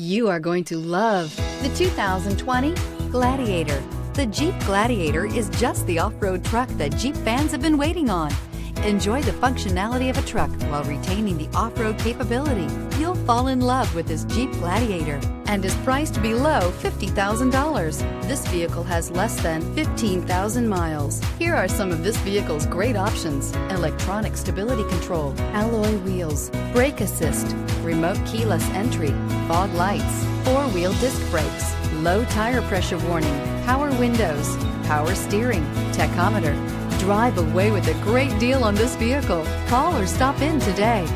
You are going to love the 2020 Gladiator. The Jeep Gladiator is just the off-road truck that Jeep fans have been waiting on. Enjoy the functionality of a truck while retaining the off-road capability. You'll fall in love with this Jeep Gladiator and is priced below $50,000. This vehicle has less than 15,000 miles. Here are some of this vehicle's great options: electronic stability control, alloy wheels, brake assist, remote keyless entry, fog lights, four-wheel disc brakes, low tire pressure warning, power windows, power steering, tachometer. Drive away with a great deal on this vehicle. Call or stop in today.